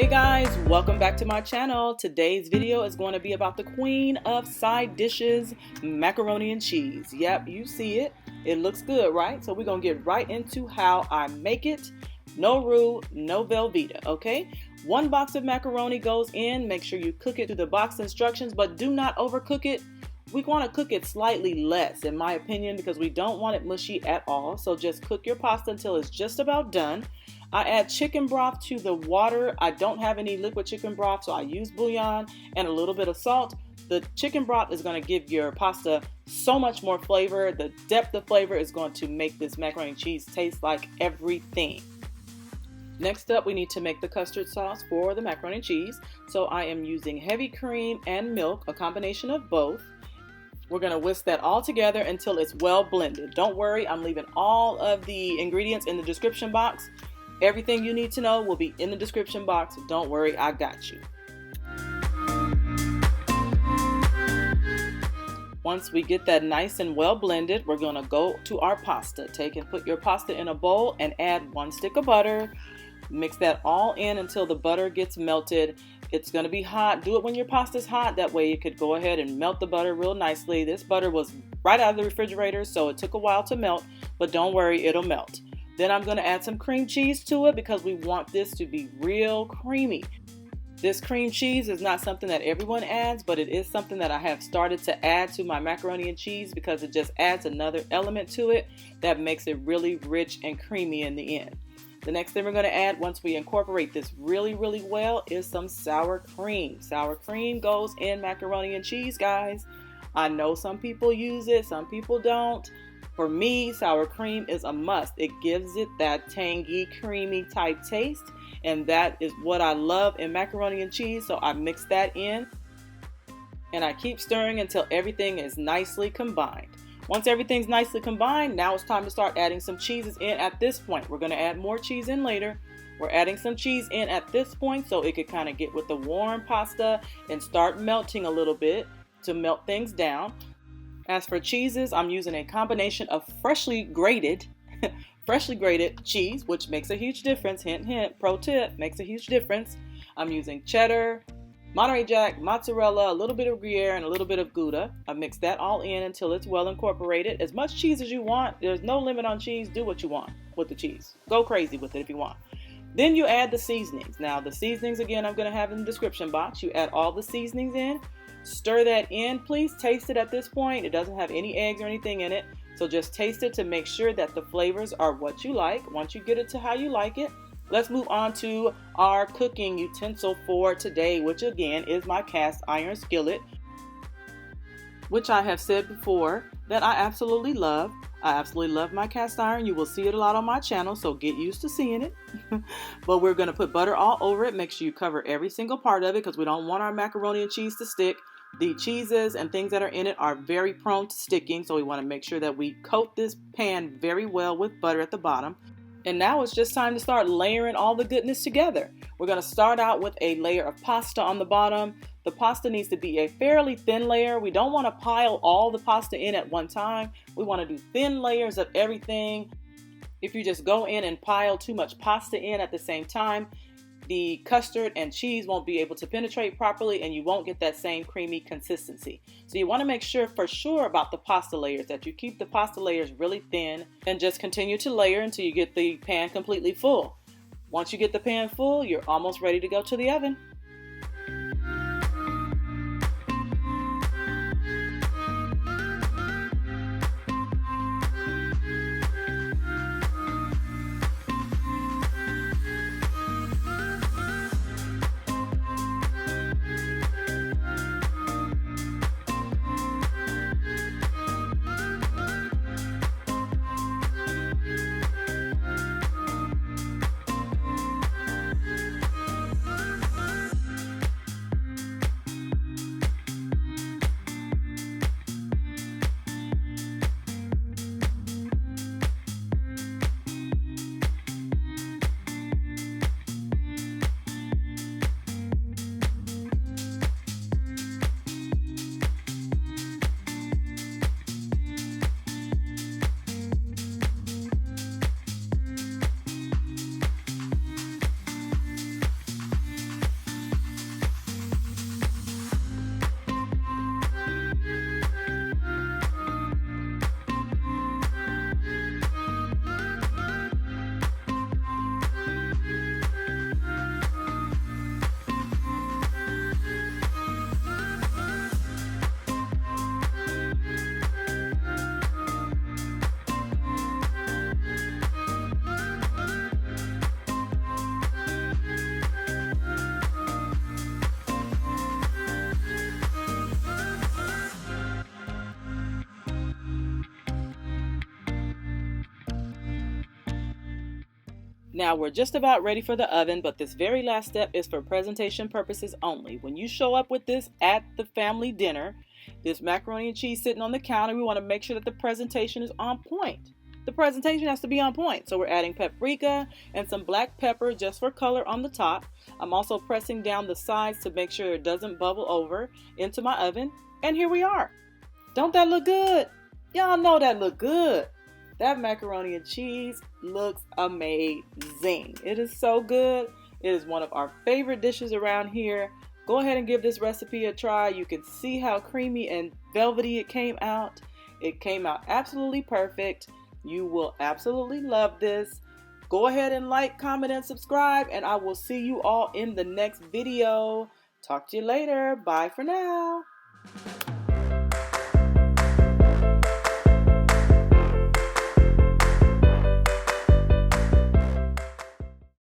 Hey guys, welcome back to my channel. Today's video is going to be about the queen of side dishes, macaroni and cheese. Yep, you see it. It looks good, right? So we're going to get right into how I make it. No roux, no Velveeta, okay? 1 box of macaroni goes in. Make sure you cook it to the box instructions, but do not overcook it. We want to cook it slightly less, in my opinion, because we don't want it mushy at all. So just cook your pasta until it's just about done. I add chicken broth to the water. I don't have any liquid chicken broth, so I use bouillon and a little bit of salt. The chicken broth is going to give your pasta so much more flavor. The depth of flavor is going to make this macaroni and cheese taste like everything. Next up, we need to make the custard sauce for the macaroni and cheese. So I am using heavy cream and milk, a combination of both. We're going to whisk that all together until it's well blended. Don't worry, I'm leaving all of the ingredients in the description box. Everything you need to know will be in the description box. Don't worry, I got you. Once we get that nice and well blended, we're going to go to our pasta. Take and put your pasta in a bowl and add 1 stick of butter. Mix that all in until the butter gets melted. It's going to be hot. Do it when your pasta's hot. That way you could go ahead and melt the butter real nicely. This butter was right out of the refrigerator, so it took a while to melt, but don't worry, it'll melt. Then I'm going to add some cream cheese to it because we want this to be real creamy. This cream cheese is not something that everyone adds, but it is something that I have started to add to my macaroni and cheese because it just adds another element to it that makes it really rich and creamy in the end. The next thing we're going to add once we incorporate this really well is some sour cream. Sour cream goes in macaroni and cheese, guys. I know some people use it, some people don't. For me, sour cream is a must. It gives it that tangy, creamy type taste, and that is what I love in macaroni and cheese, so I mix that in, and I keep stirring until everything is nicely combined. Once everything's nicely combined, now it's time to start adding some cheeses in at this point. We're going to add more cheese in later. We're adding some cheese in at this point so it could kind of get with the warm pasta and start melting a little bit to melt things down. As for cheeses, I'm using a combination of freshly grated cheese, which makes a huge difference. Hint, hint, pro tip, makes a huge difference. I'm using cheddar, Monterey Jack, mozzarella, a little bit of Gruyere, and a little bit of Gouda. I mix that all in until it's well incorporated. As much cheese as you want. There's no limit on cheese. Do what you want with the cheese. Go crazy with it if you want. Then you add the seasonings. Now, the seasonings, again, I'm going to have in the description box. You add all the seasonings in. Stir that in. Please taste it at this point. It doesn't have any eggs or anything in it. So just taste it to make sure that the flavors are what you like. Once you get it to how you like it, let's move on to our cooking utensil for today, which again is my cast iron skillet, which I have said before that I absolutely love. I absolutely love my cast iron. You will see it a lot on my channel, so get used to seeing it. But we're going to put butter all over it. Make sure you cover every single part of it because we don't want our macaroni and cheese to stick. The cheeses and things that are in it are very prone to sticking, so we want to make sure that we coat this pan very well with butter at the bottom. And now it's just time to start layering all the goodness together. We're going to start out with a layer of pasta on the bottom. The pasta needs to be a fairly thin layer. We don't want to pile all the pasta in at one time. We want to do thin layers of everything. If you just go in and pile too much pasta in at the same time, the custard and cheese won't be able to penetrate properly and you won't get that same creamy consistency. So you want to make sure for sure about the pasta layers, that you keep the pasta layers really thin and just continue to layer until you get the pan completely full. Once you get the pan full, you're almost ready to go to the oven. Now we're just about ready for the oven, but this very last step is for presentation purposes only. When you show up with this at the family dinner, this macaroni and cheese sitting on the counter, we want to make sure that the presentation is on point. The presentation has to be on point. So we're adding paprika and some black pepper just for color on the top. I'm also pressing down the sides to make sure it doesn't bubble over into my oven. And here we are. Don't that look good? Y'all know that look good. That macaroni and cheese looks amazing. It is so good. It is one of our favorite dishes around here. Go ahead and give this recipe a try. You can see how creamy and velvety it came out. It came out absolutely perfect. You will absolutely love this. Go ahead and like, comment, and subscribe, and I will see you all in the next video. Talk to you later. Bye for now.